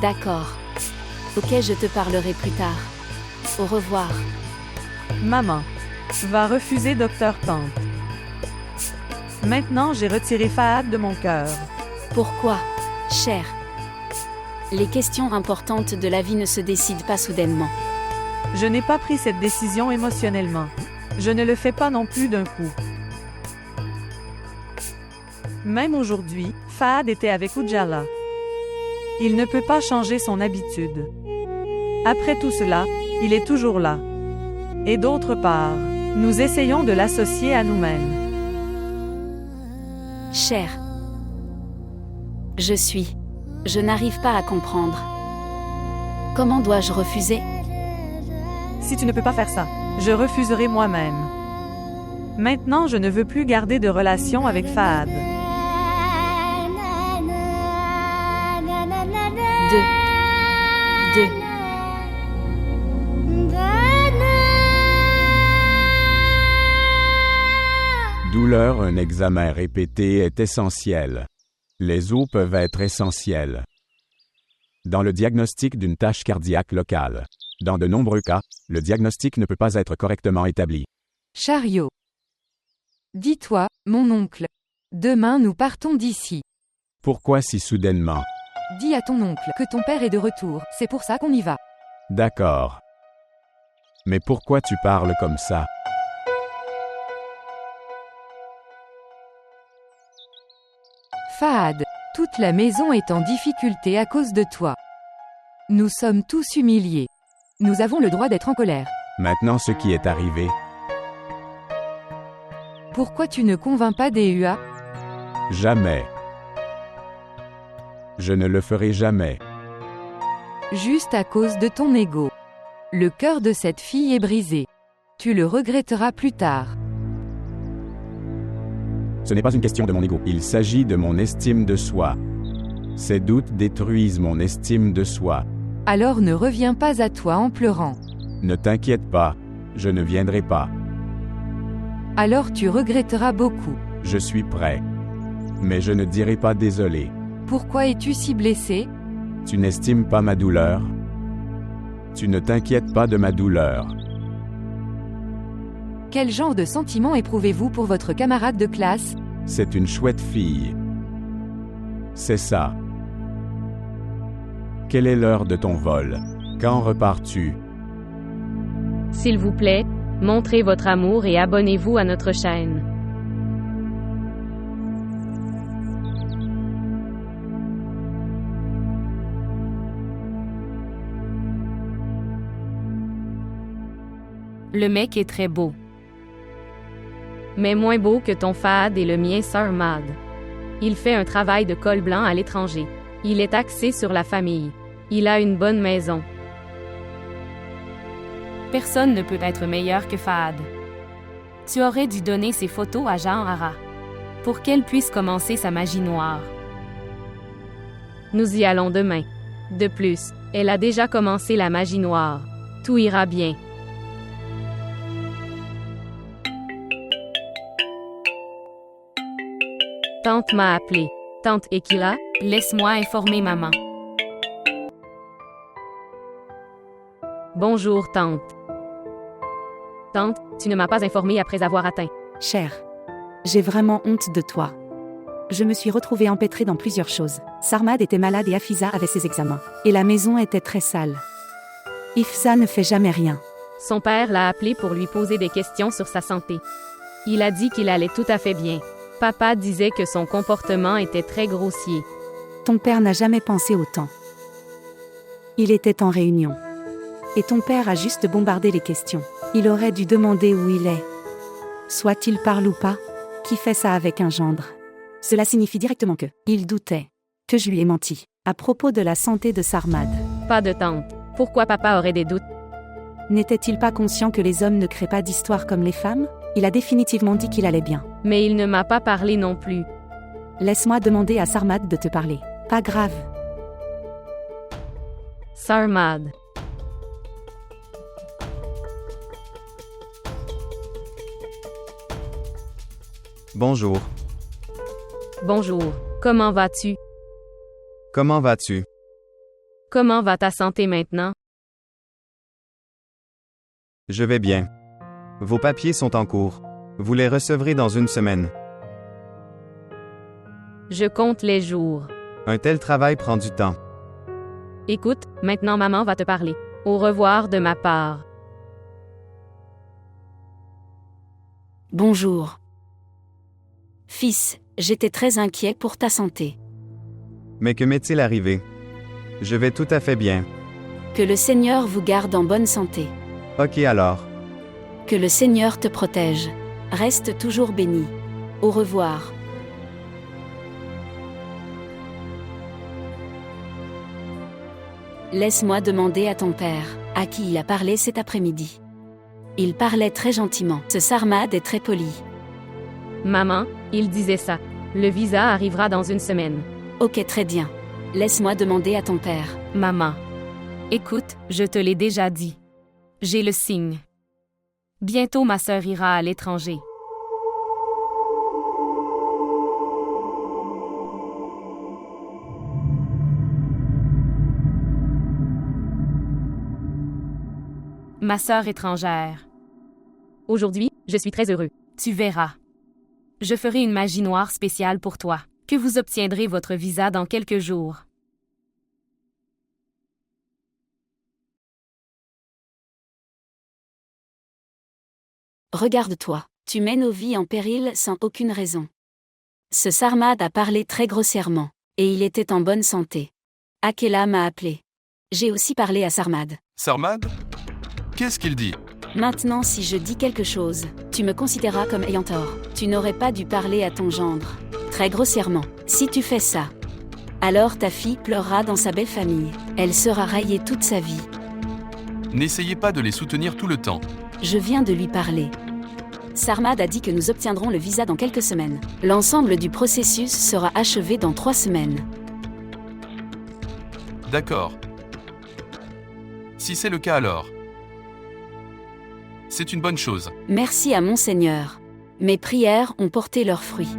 D'accord. Ok, je te parlerai plus tard. Au revoir. Maman va refuser Dr. Tante. Maintenant, j'ai retiré Fahad de mon cœur. Pourquoi, cher? Les questions importantes de la vie ne se décident pas soudainement. Je n'ai pas pris cette décision émotionnellement. Je ne le fais pas non plus d'un coup. Même aujourd'hui, Fahad était avec Ujala. Il ne peut pas changer son habitude. Après tout cela, il est toujours là. Et d'autre part, nous essayons de l'associer à nous-mêmes. Cher. Je n'arrive pas à comprendre. Comment dois-je refuser? Si tu ne peux pas faire ça, je refuserai moi-même. Maintenant, je ne veux plus garder de relation avec Fahad. Deux. Douleur, un examen répété est essentiel. Les os peuvent être essentiels. Dans le diagnostic d'une tâche cardiaque locale. Dans de nombreux cas, le diagnostic ne peut pas être correctement établi. Chariot. Dis-toi, mon oncle. Demain nous partons d'ici. Pourquoi si soudainement? Dis à ton oncle que ton père est de retour, c'est pour ça qu'on y va. D'accord. Mais pourquoi tu parles comme ça? Fahad, toute la maison est en difficulté à cause de toi. Nous sommes tous humiliés. Nous avons le droit d'être en colère. Maintenant ce qui est arrivé, Pourquoi tu ne convaincs pas DUA? jamais. Je ne le ferai jamais. Juste à cause de ton ego. Le cœur de cette fille est brisé. Tu le regretteras plus tard. Ce n'est pas une question de mon ego. Il s'agit de mon estime de soi. Ces doutes détruisent mon estime de soi. Alors ne reviens pas à toi en pleurant. Ne t'inquiète pas, je ne viendrai pas. Alors tu regretteras beaucoup. Je suis prêt. Mais je ne dirai pas désolé. Pourquoi es-tu si blessé? Tu n'estimes pas ma douleur? Tu ne t'inquiètes pas de ma douleur. Quel genre de sentiment éprouvez-vous pour votre camarade de classe? C'est une chouette fille. C'est ça. Quelle est l'heure de ton vol? Quand repars-tu? S'il vous plaît, montrez votre amour et abonnez-vous à notre chaîne. Le mec est très beau. Mais moins beau que ton Fahad et le mien Sir Mad. Il fait un travail de col blanc à l'étranger. Il est axé sur la famille. Il a une bonne maison. Personne ne peut être meilleur que Fahad. Tu aurais dû donner ses photos à Jean Hara pour qu'elle puisse commencer sa magie noire. Nous y allons demain. De plus, elle a déjà commencé la magie noire. Tout ira bien. Tante m'a appelé. Tante Ekila, laisse-moi informer maman. Bonjour, tante. Tante, tu ne m'as pas informée après avoir atteint. Cher, j'ai vraiment honte de toi. Je me suis retrouvée empêtrée dans plusieurs choses. Sarmad était malade et Afiza avait ses examens. Et la maison était très sale. Ifsa ne fait jamais rien. Son père l'a appelé pour lui poser des questions sur sa santé. Il a dit qu'il allait tout à fait bien. Papa disait que son comportement était très grossier. Ton père n'a jamais pensé autant. Il était en réunion. Et ton père a juste bombardé les questions. Il aurait dû demander où il est. Soit il parle ou pas, qui fait ça avec un gendre? Cela signifie directement que il doutait, que je lui ai menti, à propos de la santé de Sarmad. Pas de tante. Pourquoi papa aurait des doutes? N'était-il pas conscient que les hommes ne créent pas d'histoire comme les femmes? Il a définitivement dit qu'il allait bien. Mais il ne m'a pas parlé non plus. Laisse-moi demander à Sarmad de te parler. Pas grave. Sarmad. Bonjour. Bonjour. Comment vas-tu? Comment vas-tu? Comment va ta santé maintenant? Je vais bien. Vos papiers sont en cours. Vous les recevrez dans une semaine. Je compte les jours. Un tel travail prend du temps. Écoute, maintenant maman va te parler. Au revoir de ma part. Bonjour. Fils, j'étais très inquiet pour ta santé. Mais que m'est-il arrivé? Je vais tout à fait bien. Que le Seigneur vous garde en bonne santé. Ok alors. Que le Seigneur te protège. Reste toujours béni. Au revoir. Laisse-moi demander à ton père, à qui il a parlé cet après-midi. Il parlait très gentiment. Ce Sarmad est très poli. Maman, il disait ça. Le visa arrivera dans une semaine. Ok, très bien. Laisse-moi demander à ton père. Maman. Écoute, je te l'ai déjà dit. J'ai le signe. Bientôt ma sœur ira à l'étranger. Ma sœur étrangère. Aujourd'hui, je suis très heureux. Tu verras. Je ferai une magie noire spéciale pour toi, que vous obtiendrez votre visa dans quelques jours. Regarde-toi, tu mets nos vies en péril sans aucune raison. Ce Sarmad a parlé très grossièrement, et il était en bonne santé. Akela m'a appelé. J'ai aussi parlé à Sarmad. Sarmad? Qu'est-ce qu'il dit? Maintenant, si je dis quelque chose, tu me considéreras comme ayant tort. Tu n'aurais pas dû parler à ton gendre. Très grossièrement. Si tu fais ça, alors ta fille pleurera dans sa belle famille. Elle sera raillée toute sa vie. N'essayez pas de les soutenir tout le temps. Je viens de lui parler. Sarmad a dit que nous obtiendrons le visa dans quelques semaines. L'ensemble du processus sera achevé dans 3 semaines. D'accord. Si c'est le cas alors. C'est une bonne chose. Merci à mon Seigneur. Mes prières ont porté leurs fruits.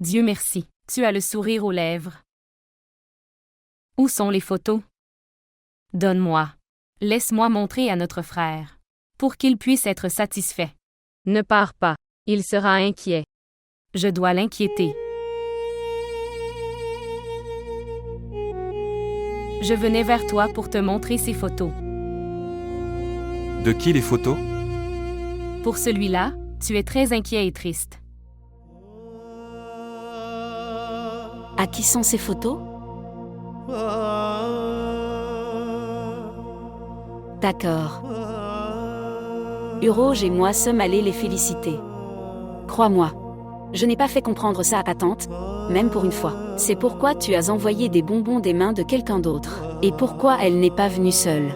Dieu merci, tu as le sourire aux lèvres. Où sont les photos? Donne-moi. Laisse-moi montrer à notre frère, pour qu'il puisse être satisfait. Ne pars pas, il sera inquiet. Je dois l'inquiéter. Je venais vers toi pour te montrer ces photos. De qui les photos? Pour celui-là, tu es très inquiet et triste. À qui sont ces photos? D'accord. Uroge et moi sommes allés les féliciter. Crois-moi. Je n'ai pas fait comprendre ça à ta tante, même pour une fois. C'est pourquoi tu as envoyé des bonbons des mains de quelqu'un d'autre. Et pourquoi elle n'est pas venue seule.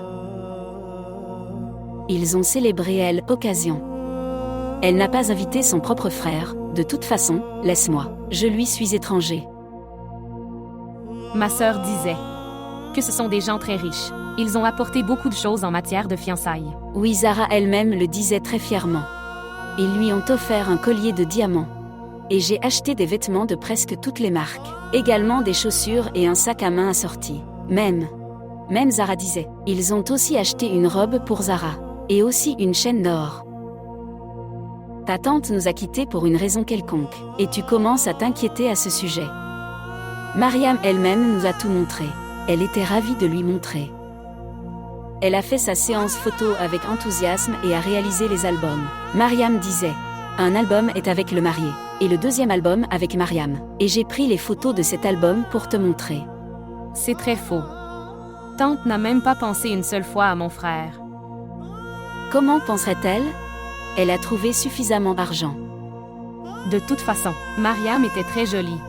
Ils ont célébré elle occasion. Elle n'a pas invité son propre frère. De toute façon, laisse-moi. Je lui suis étranger. Ma sœur disait que ce sont des gens très riches. Ils ont apporté beaucoup de choses en matière de fiançailles. Oui, Zara elle-même le disait très fièrement. Ils lui ont offert un collier de diamants. Et j'ai acheté des vêtements de presque toutes les marques. Également des chaussures et un sac à main assorti. Même Zara disait. Ils ont aussi acheté une robe pour Zara. Et aussi une chaîne d'or. Ta tante nous a quittés pour une raison quelconque. Et tu commences à t'inquiéter à ce sujet. Mariam elle-même nous a tout montré. Elle était ravie de lui montrer. Elle a fait sa séance photo avec enthousiasme et a réalisé les albums. Mariam disait, un album est avec le marié, et le deuxième album avec Mariam. Et j'ai pris les photos de cet album pour te montrer. C'est très faux. Tante n'a même pas pensé une seule fois à mon frère. Comment penserait-elle? Elle a trouvé suffisamment d'argent. De toute façon, Mariam était très jolie.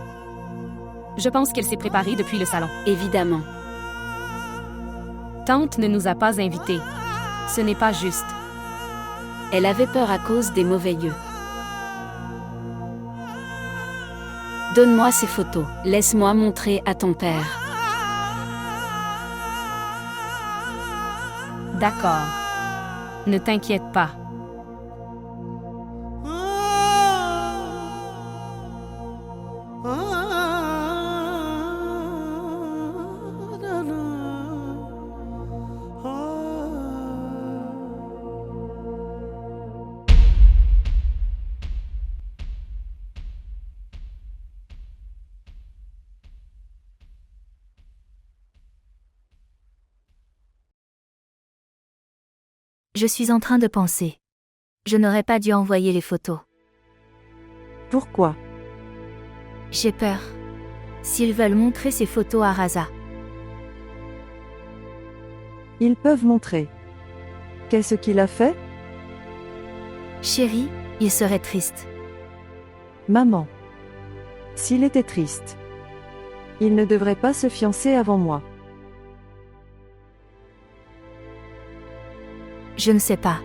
Je pense qu'elle s'est préparée depuis le salon. Évidemment. Tante ne nous a pas invités. Ce n'est pas juste. Elle avait peur à cause des mauvais yeux. Donne-moi ces photos. Laisse-moi montrer à ton père. D'accord. Ne t'inquiète pas. Je suis en train de penser. Je n'aurais pas dû envoyer les photos. Pourquoi? J'ai peur. S'ils veulent montrer ces photos à Raza. Ils peuvent montrer. Qu'est-ce qu'il a fait? Chérie, il serait triste. Maman. S'il était triste, il ne devrait pas se fiancer avant moi. Je ne sais pas.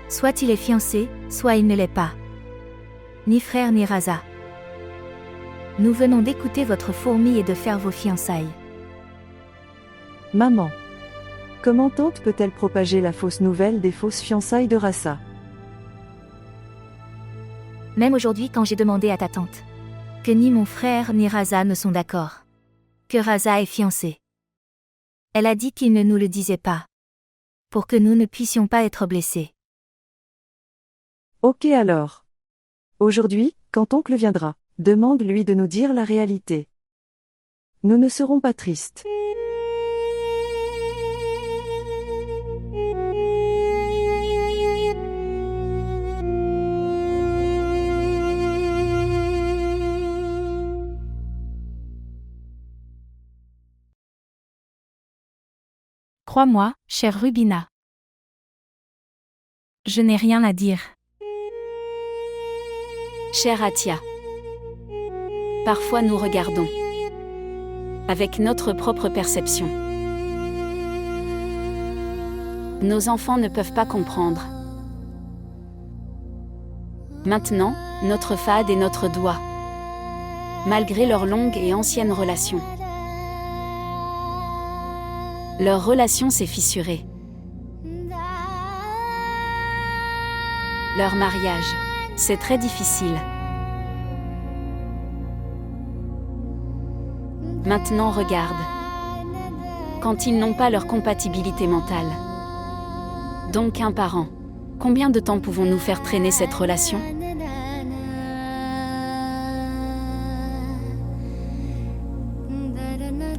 Soit il est fiancé, soit il ne l'est pas. Ni frère ni Raza. Nous venons d'écouter votre fourmi et de faire vos fiançailles. Maman. Comment tante peut-elle propager la fausse nouvelle des fausses fiançailles de Rassa? Même aujourd'hui quand j'ai demandé à ta tante que ni mon frère ni Raza ne sont d'accord. Que Raza est fiancé. Elle a dit qu'il ne nous le disait pas. Pour que nous ne puissions pas être blessés. Ok alors. Aujourd'hui, quand oncle viendra, demande-lui de nous dire la réalité. Nous ne serons pas tristes. Crois-moi, chère Rubina. Je n'ai rien à dire. Chère Atia. Parfois nous regardons avec notre propre perception. Nos enfants ne peuvent pas comprendre. Maintenant, notre Fahad est notre doigt. Malgré leur longue et ancienne relation. Leur relation s'est fissurée. Leur mariage, c'est très difficile. Maintenant regarde. Quand ils n'ont pas leur compatibilité mentale. Donc un parent. Combien de temps pouvons-nous faire traîner cette relation ?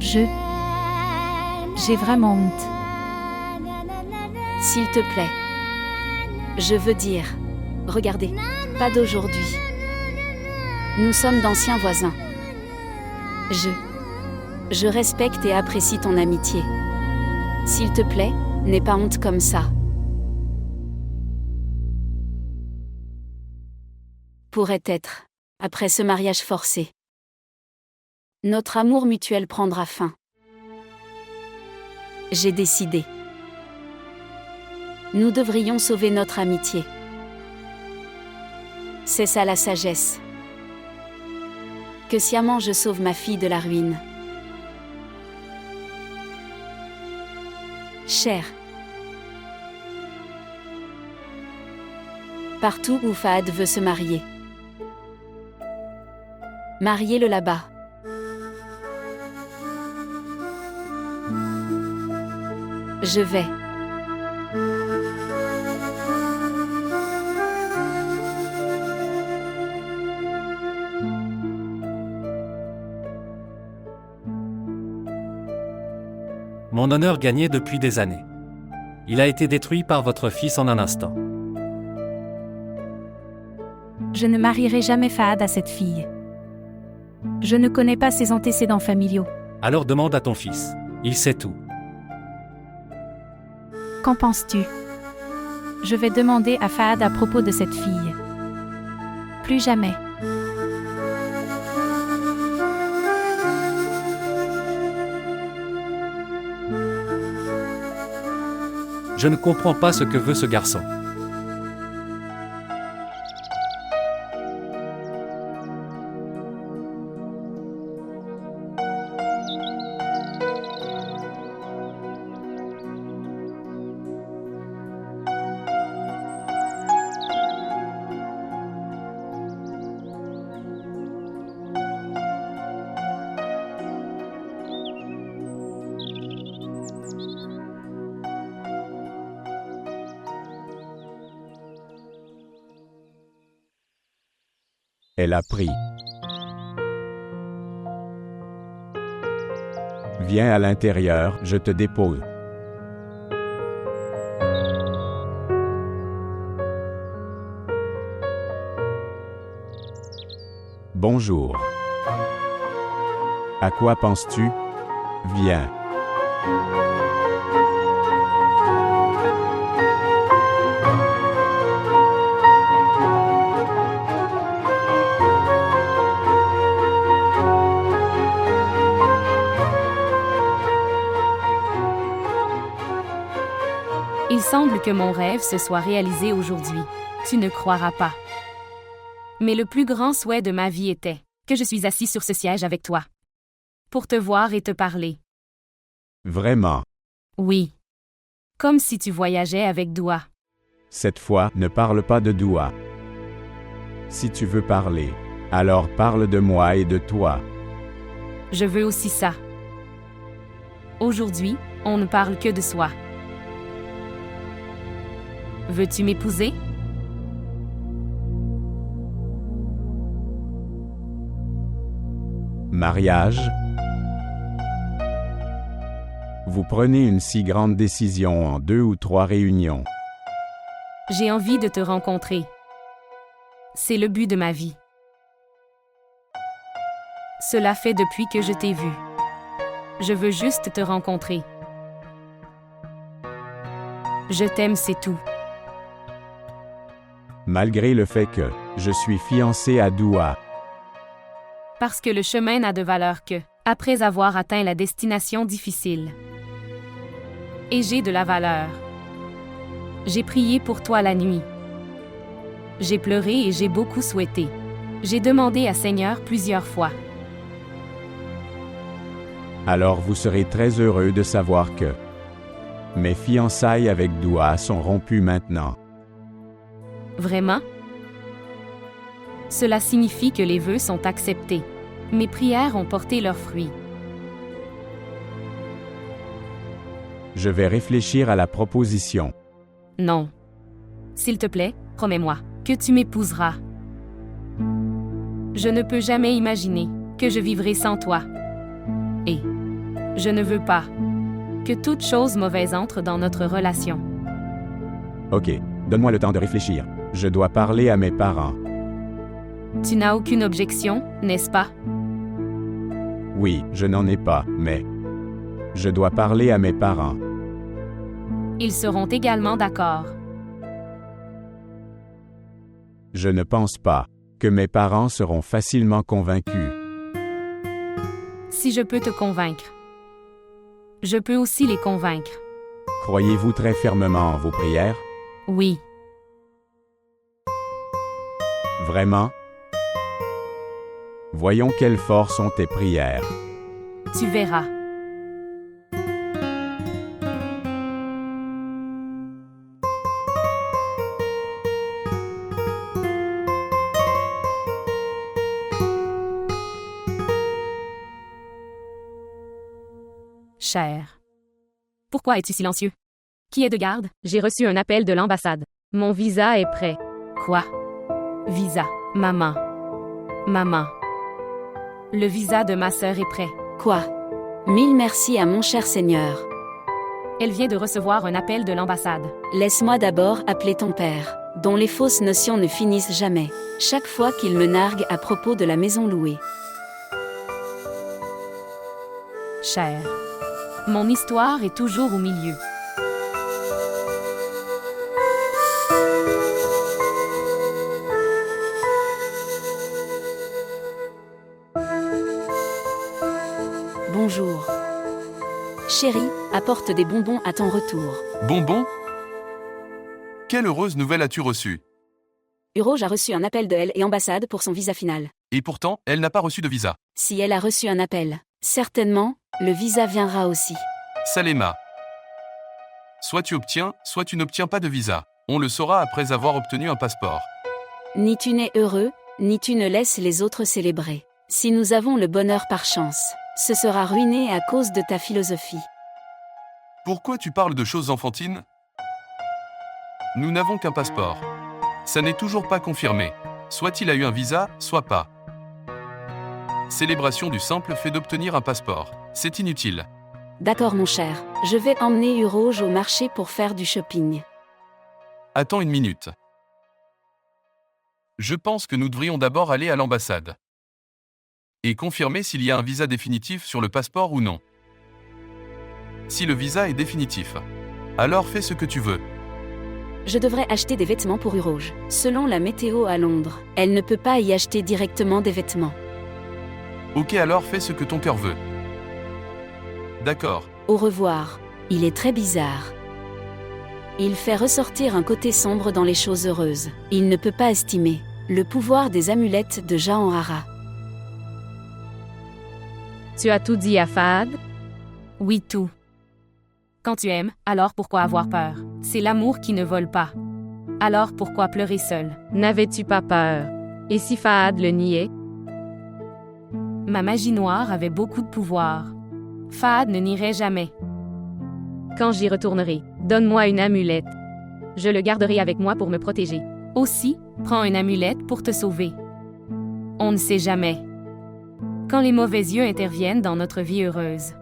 J'ai vraiment honte. S'il te plaît. Je veux dire, regardez, pas d'aujourd'hui. Nous sommes d'anciens voisins. Je respecte et apprécie ton amitié. S'il te plaît, n'aie pas honte comme ça. Pourrait être, après ce mariage forcé. Notre amour mutuel prendra fin. J'ai décidé. Nous devrions sauver notre amitié. C'est ça la sagesse. Que sciemment je sauve ma fille de la ruine. Cher. Partout où Fahad veut se marier. Mariez-le là-bas. Je vais. Mon honneur gagné depuis des années. Il a été détruit par votre fils en un instant. Je ne marierai jamais Fahad à cette fille. Je ne connais pas ses antécédents familiaux. Alors demande à ton fils. Il sait tout. Qu'en penses-tu ? Je vais demander à Fahad à propos de cette fille. Plus jamais. Je ne comprends pas ce que veut ce garçon. Elle a pris. Viens à l'intérieur, je te dépose. Bonjour. À quoi penses-tu? Viens. Il semble que mon rêve se soit réalisé aujourd'hui. Tu ne croiras pas. Mais le plus grand souhait de ma vie était que je suis assis sur ce siège avec toi. Pour te voir et te parler. Vraiment. Oui. Comme si tu voyageais avec Doua. Cette fois, ne parle pas de Doua. Si tu veux parler, alors parle de moi et de toi. Je veux aussi ça. Aujourd'hui, on ne parle que de soi. Veux-tu m'épouser? Mariage? Vous prenez une si grande décision en 2 ou 3 réunions. J'ai envie de te rencontrer. C'est le but de ma vie. Cela fait depuis que je t'ai vu. Je veux juste te rencontrer. Je t'aime, c'est tout. Malgré le fait que je suis fiancé à Doua. Parce que le chemin n'a de valeur que après avoir atteint la destination difficile. Et j'ai de la valeur. J'ai prié pour toi la nuit. J'ai pleuré et j'ai beaucoup souhaité. J'ai demandé à Seigneur plusieurs fois. Alors vous serez très heureux de savoir que mes fiançailles avec Doua sont rompues maintenant. Vraiment? Cela signifie que les vœux sont acceptés. Mes prières ont porté leurs fruits. Je vais réfléchir à la proposition. Non. S'il te plaît, promets-moi que tu m'épouseras. Je ne peux jamais imaginer que je vivrai sans toi. Et je ne veux pas que toute chose mauvaise entre dans notre relation. Ok, donne-moi le temps de réfléchir. Je dois parler à mes parents. Tu n'as aucune objection, n'est-ce pas? Oui, je n'en ai pas, mais je dois parler à mes parents. Ils seront également d'accord. Je ne pense pas que mes parents seront facilement convaincus. Si je peux te convaincre, je peux aussi les convaincre. Croyez-vous très fermement en vos prières? Oui. Vraiment? Voyons quelle force ont tes prières. Tu verras. Cher. Pourquoi es-tu silencieux? Qui est de garde? J'ai reçu un appel de l'ambassade. Mon visa est prêt. Quoi? Visa. Maman. Maman. Le visa de ma sœur est prêt. Quoi? Mille merci à mon cher Seigneur. Elle vient de recevoir un appel de l'ambassade. Laisse-moi d'abord appeler ton père, dont les fausses notions ne finissent jamais, chaque fois qu'il me nargue à propos de la maison louée. Cher. Mon histoire est toujours au milieu. Bonjour. Chérie, apporte des bonbons à ton retour. Bonbons? Quelle heureuse nouvelle as-tu reçue? Uroge a reçu un appel de elle et ambassade pour son visa final. Et pourtant, elle n'a pas reçu de visa. Si elle a reçu un appel, certainement, le visa viendra aussi. Salema. Soit tu obtiens, soit tu n'obtiens pas de visa. On le saura après avoir obtenu un passeport. Ni tu n'es heureux, ni tu ne laisses les autres célébrer. Si nous avons le bonheur par chance, ce sera ruiné à cause de ta philosophie. Pourquoi tu parles de choses enfantines? Nous n'avons qu'un passeport. Ça n'est toujours pas confirmé. Soit il a eu un visa, soit pas. Célébration du simple fait d'obtenir un passeport. C'est inutile. D'accord mon cher, je vais emmener Uroge au marché pour faire du shopping. Attends une minute. Je pense que nous devrions d'abord aller à l'ambassade. Et confirmer s'il y a un visa définitif sur le passeport ou non. Si le visa est définitif, alors fais ce que tu veux. Je devrais acheter des vêtements pour Uroge. Selon la météo à Londres, elle ne peut pas y acheter directement des vêtements. Ok, alors fais ce que ton cœur veut. D'accord. Au revoir. Il est très bizarre. Il fait ressortir un côté sombre dans les choses heureuses. Il ne peut pas estimer le pouvoir des amulettes de Jahanrara. Tu as tout dit à Fahad? Oui, tout. Quand tu aimes, alors pourquoi avoir peur? C'est l'amour qui ne vole pas. Alors pourquoi pleurer seul? N'avais-tu pas peur? Et si Fahad le niait? Ma magie noire avait beaucoup de pouvoir. Fahad ne nierait jamais. Quand j'y retournerai, donne-moi une amulette. Je le garderai avec moi pour me protéger. Aussi, prends une amulette pour te sauver. On ne sait jamais. Quand les mauvais yeux interviennent dans notre vie heureuse.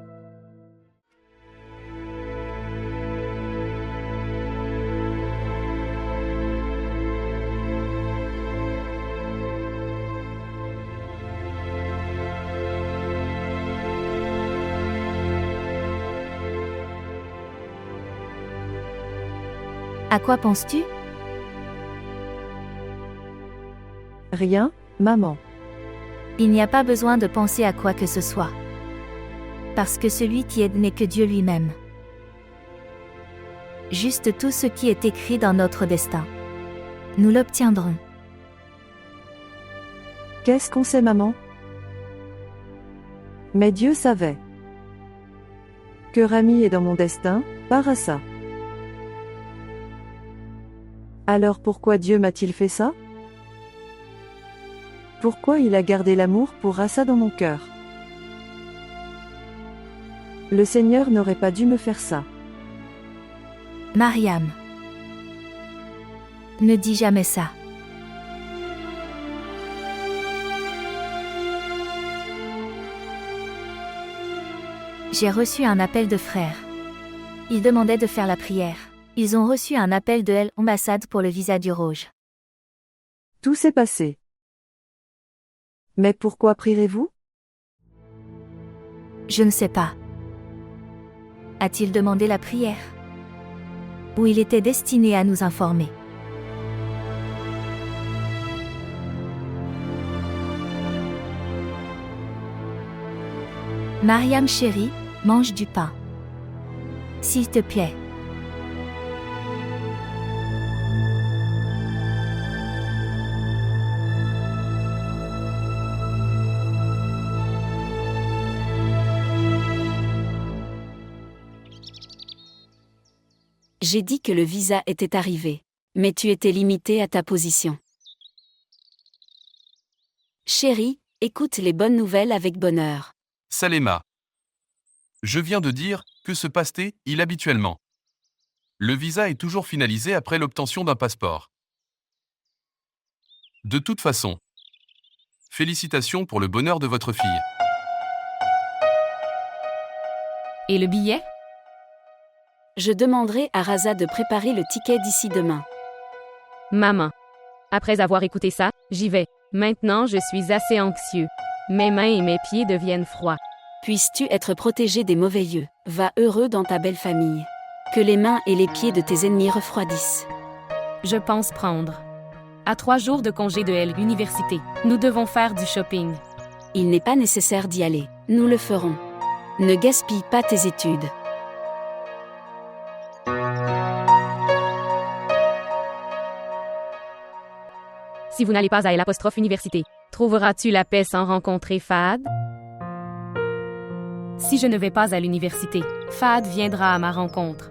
À quoi penses-tu? Rien, maman. Il n'y a pas besoin de penser à quoi que ce soit. Parce que celui qui aide n'est que Dieu lui-même. Juste tout ce qui est écrit dans notre destin. Nous l'obtiendrons. Qu'est-ce qu'on sait, maman? Mais Dieu savait. Que Rami est dans mon destin, pas Rassa. Alors pourquoi Dieu m'a-t-il fait ça? Pourquoi il a gardé l'amour pour Rassa dans mon cœur? Le Seigneur n'aurait pas dû me faire ça. Mariam. Ne dis jamais ça. J'ai reçu un appel de frères. Ils demandaient de faire la prière. Ils ont reçu un appel de l'ambassade pour le visa d'Uroge. Tout s'est passé. Mais pourquoi prierez-vous? Je ne sais pas. A-t-il demandé la prière? Ou il était destiné à nous informer? Mariam chérie, mange du pain. S'il te plaît. J'ai dit que le visa était arrivé. Mais tu étais limité à ta position. Chérie, écoute les bonnes nouvelles avec bonheur. Salema. Je viens de dire, que se passe-t-il habituellement? Le visa est toujours finalisé après l'obtention d'un passeport. De toute façon. Félicitations pour le bonheur de votre fille. Et le billet? Je demanderai à Raza de préparer le ticket d'ici demain. Maman. Après avoir écouté ça, j'y vais. Maintenant je suis assez anxieux. Mes mains et mes pieds deviennent froids. Puisses-tu être protégé des mauvais yeux. Va heureux dans ta belle famille. Que les mains et les pieds de tes ennemis refroidissent. Je pense prendre. À 3 jours de congé de l'université, nous devons faire du shopping. Il n'est pas nécessaire d'y aller. Nous le ferons. Ne gaspille pas tes études. Si vous n'allez pas à l'université, trouveras-tu la paix sans rencontrer Fahad? Si je ne vais pas à l'université, Fahad viendra à ma rencontre.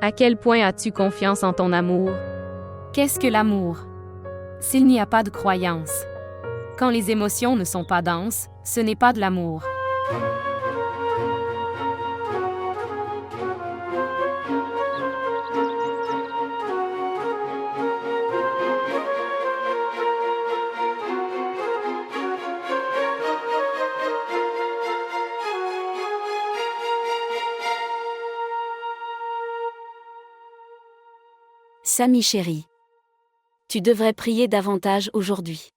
À quel point as-tu confiance en ton amour? Qu'est-ce que l'amour? S'il n'y a pas de croyance. Quand les émotions ne sont pas denses, ce n'est pas de l'amour. Samy chéri. Tu devrais prier davantage aujourd'hui.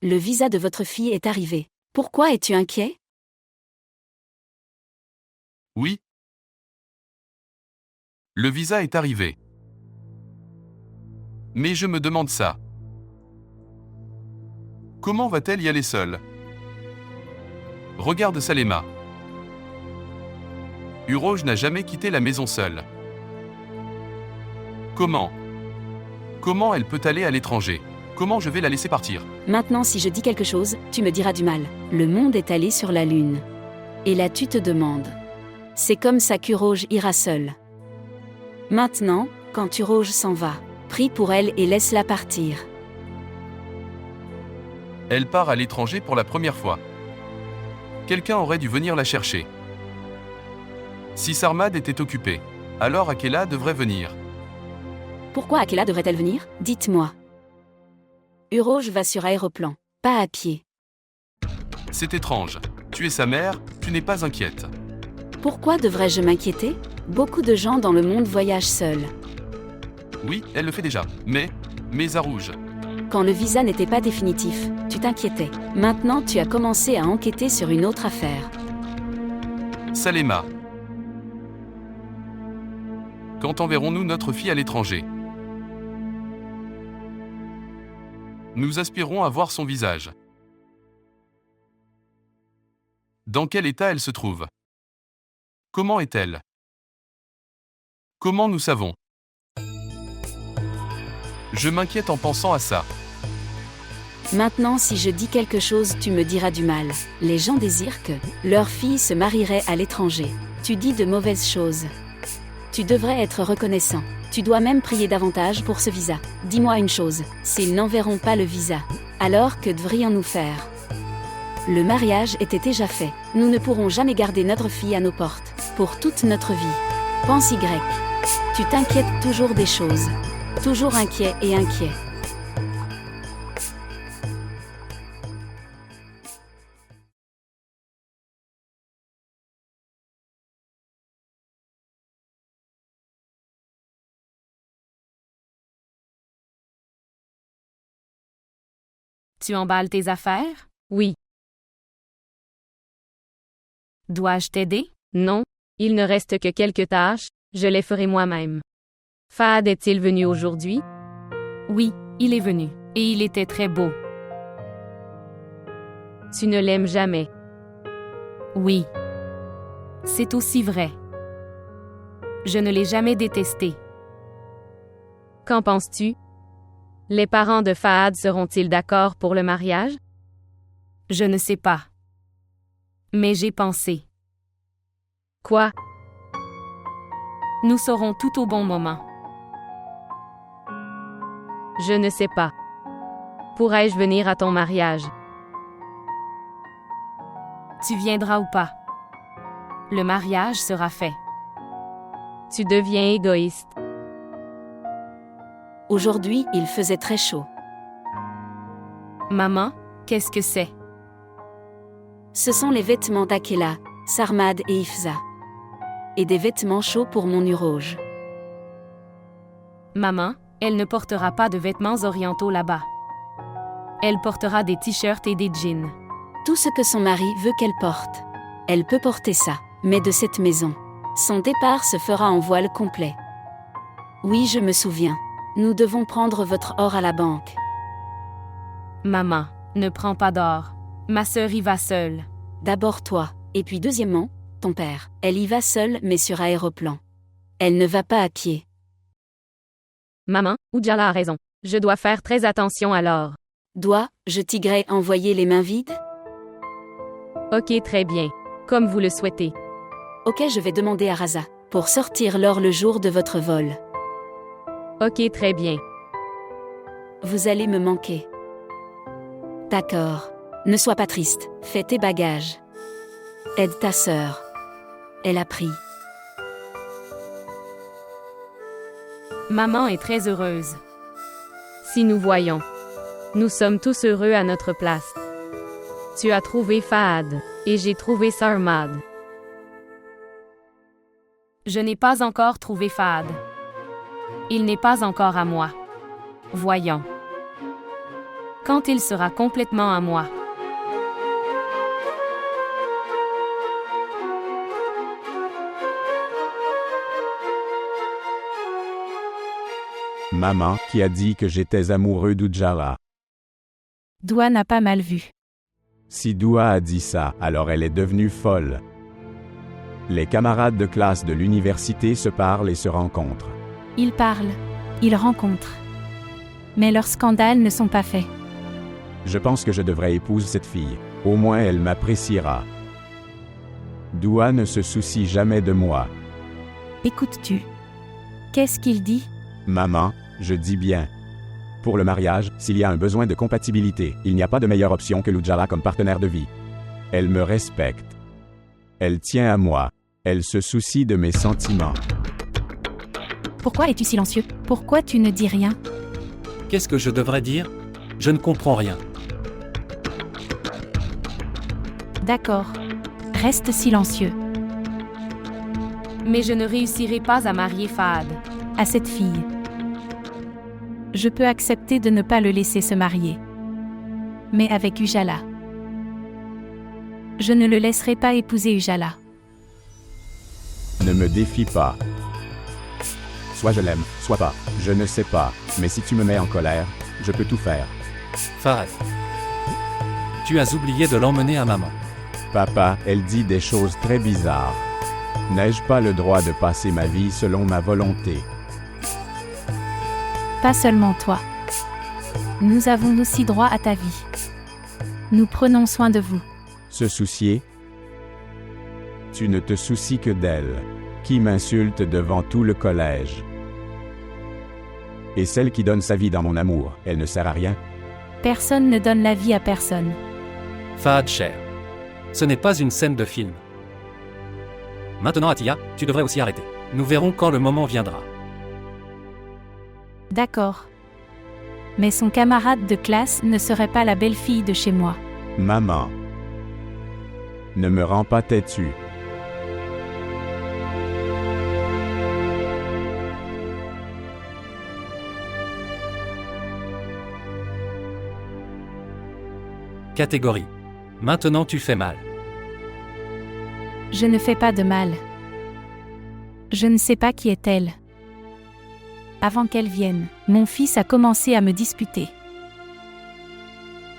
Le visa de votre fille est arrivé. Pourquoi es-tu inquiet? Oui. Le visa est arrivé. Mais je me demande ça. Comment va-t-elle y aller seule? Regarde Salema. Uroj n'a jamais quitté la maison seule. Comment elle peut aller à l'étranger? Comment je vais la laisser partir? Maintenant, si je dis quelque chose, tu me diras du mal. Le monde est allé sur la lune. Et là tu te demandes. C'est comme ça qu'Uroj ira seul. Maintenant, quand Uroj s'en va, prie pour elle et laisse-la partir. Elle part à l'étranger pour la première fois. Quelqu'un aurait dû venir la chercher. Si Sarmad était occupé, alors Akela devrait venir. Pourquoi Akela devrait-elle venir? Dites-moi. Uroj va sur aéroplan, pas à pied. C'est étrange. Tu es sa mère, tu n'es pas inquiète. Pourquoi devrais-je m'inquiéter? Beaucoup de gens dans le monde voyagent seuls. Oui, elle le fait déjà. Mais Arouj. Quand le visa n'était pas définitif, tu t'inquiétais. Maintenant tu as commencé à enquêter sur une autre affaire. Salema. Quand enverrons-nous notre fille à l'étranger? Nous aspirons à voir son visage. Dans quel état elle se trouve? Comment est-elle? Comment nous savons? Je m'inquiète en pensant à ça. Maintenant, si je dis quelque chose, tu me diras du mal. Les gens désirent que leur fille se marierait à l'étranger. Tu dis de mauvaises choses. Tu devrais être reconnaissant. Tu dois même prier davantage pour ce visa. Dis-moi une chose, s'ils n'enverront pas le visa, alors que devrions-nous faire? Le mariage était déjà fait. Nous ne pourrons jamais garder notre fille à nos portes, pour toute notre vie. Pense Y. Tu t'inquiètes toujours des choses. Toujours inquiet et inquiet. Tu emballes tes affaires? Oui. Dois-je t'aider? Non. Il ne reste que quelques tâches, je les ferai moi-même. Fahad est-il venu aujourd'hui? Oui, il est venu, et il était très beau. Tu ne l'aimes jamais. Oui. C'est aussi vrai. Je ne l'ai jamais détesté. Qu'en penses-tu? Les parents de Fahad seront-ils d'accord pour le mariage? Je ne sais pas. Mais j'ai pensé. Quoi? Nous saurons tout au bon moment. Je ne sais pas. Pourrais-je venir à ton mariage? Tu viendras ou pas? Le mariage sera fait. Tu deviens égoïste. Aujourd'hui, il faisait très chaud. Maman, qu'est-ce que c'est? Ce sont les vêtements d'Akela, Sarmad et Ifza. Et des vêtements chauds pour mon Uroj. Maman, elle ne portera pas de vêtements orientaux là-bas. Elle portera des t-shirts et des jeans. Tout ce que son mari veut qu'elle porte. Elle peut porter ça, mais de cette maison. Son départ se fera en voile complet. Oui, je me souviens. Nous devons prendre votre or à la banque. Maman, ne prends pas d'or. Ma sœur y va seule. D'abord toi, et puis deuxièmement, ton père. Elle y va seule mais sur aéroplan. Elle ne va pas à pied. Maman, Ujala a raison. Je dois faire très attention alors. Je t'irai envoyer les mains vides? Ok, très bien. Comme vous le souhaitez. Ok, je vais demander à Raza, pour sortir l'or le jour de votre vol. Ok, très bien. Vous allez me manquer. D'accord. Ne sois pas triste, fais tes bagages. Aide ta sœur. Elle a pris. Maman est très heureuse. Si nous voyons. Nous sommes tous heureux à notre place. Tu as trouvé Fahad, et j'ai trouvé Sarmad. Je n'ai pas encore trouvé Fahad. Il n'est pas encore à moi. Voyons. Quand il sera complètement à moi. Maman qui a dit que j'étais amoureux d'Ujala. Doua n'a pas mal vu. Si Doua a dit ça, alors elle est devenue folle. Les camarades de classe de l'université se parlent et se rencontrent. Ils parlent. Ils rencontrent. Mais leurs scandales ne sont pas faits. Je pense que je devrais épouser cette fille. Au moins elle m'appréciera. Doua ne se soucie jamais de moi. Écoutes-tu? Qu'est-ce qu'il dit? Maman, je dis bien. Pour le mariage, s'il y a un besoin de compatibilité, il n'y a pas de meilleure option que l'Ujala comme partenaire de vie. Elle me respecte. Elle tient à moi. Elle se soucie de mes sentiments. Pourquoi es-tu silencieux? Pourquoi tu ne dis rien? Qu'est-ce que je devrais dire? Je ne comprends rien. D'accord. Reste silencieux. Mais je ne réussirai pas à marier Fahad. À cette fille. Je peux accepter de ne pas le laisser se marier. Mais avec Ujala. Je ne le laisserai pas épouser Ujala. Ne me défie pas. Soit je l'aime, soit pas. Je ne sais pas, mais si tu me mets en colère, je peux tout faire. Fahad. Tu as oublié de l'emmener à maman. Papa, elle dit des choses très bizarres. N'ai-je pas le droit de passer ma vie selon ma volonté? Pas seulement toi. Nous avons aussi droit à ta vie. Nous prenons soin de vous. Se soucier? Tu ne te soucies que d'elle, qui m'insulte devant tout le collège. Et celle qui donne sa vie dans mon amour, elle ne sert à rien? Personne ne donne la vie à personne. Fahad cher. Ce n'est pas une scène de film. Maintenant Atiya, tu devrais aussi arrêter. Nous verrons quand le moment viendra. D'accord. Mais son camarade de classe ne serait pas la belle-fille de chez moi. Maman. Ne me rends pas têtu. Catégorie. Maintenant tu fais mal. Je ne fais pas de mal. Je ne sais pas qui est-elle. Avant qu'elle vienne, mon fils a commencé à me disputer.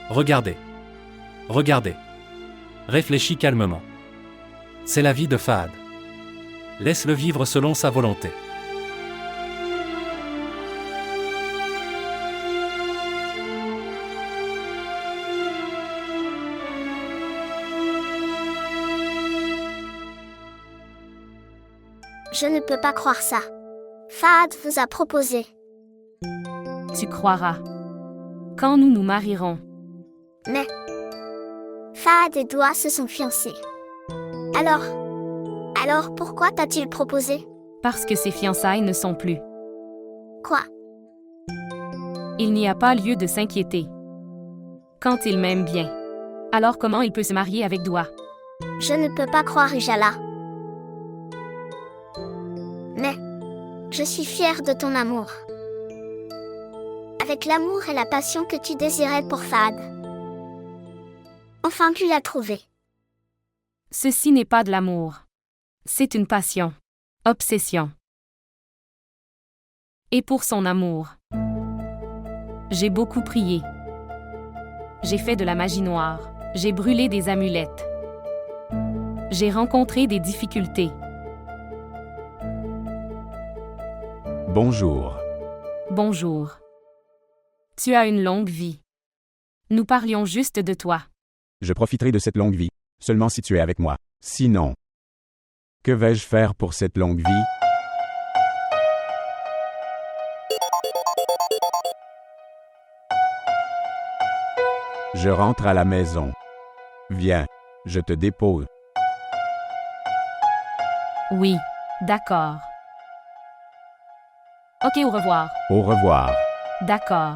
Regardez. Regardez. Réfléchis calmement. C'est la vie de Fahad. Laisse-le vivre selon sa volonté. Je ne peux pas croire ça. Fahad vous a proposé. Tu croiras. Quand nous nous marierons. Mais Fahad et Doua se sont fiancés. Alors pourquoi t'a-t-il proposé? Parce que ces fiançailles ne sont plus. Quoi? Il n'y a pas lieu de s'inquiéter. Quand il m'aime bien. Alors comment il peut se marier avec Doua? Je ne peux pas croire Ujala. Mais je suis fière de ton amour. Avec l'amour et la passion que tu désirais pour Fahad. Enfin tu l'as trouvé. Ceci n'est pas de l'amour. C'est une passion. Obsession. Et pour son amour. J'ai beaucoup prié. J'ai fait de la magie noire. J'ai brûlé des amulettes. J'ai rencontré des difficultés. Bonjour. Bonjour. Tu as une longue vie. Nous parlions juste de toi. Je profiterai de cette longue vie, seulement si tu es avec moi. Sinon, que vais-je faire pour cette longue vie? Je rentre à la maison. Viens, je te dépose. Oui, d'accord. Ok, au revoir. Au revoir. D'accord.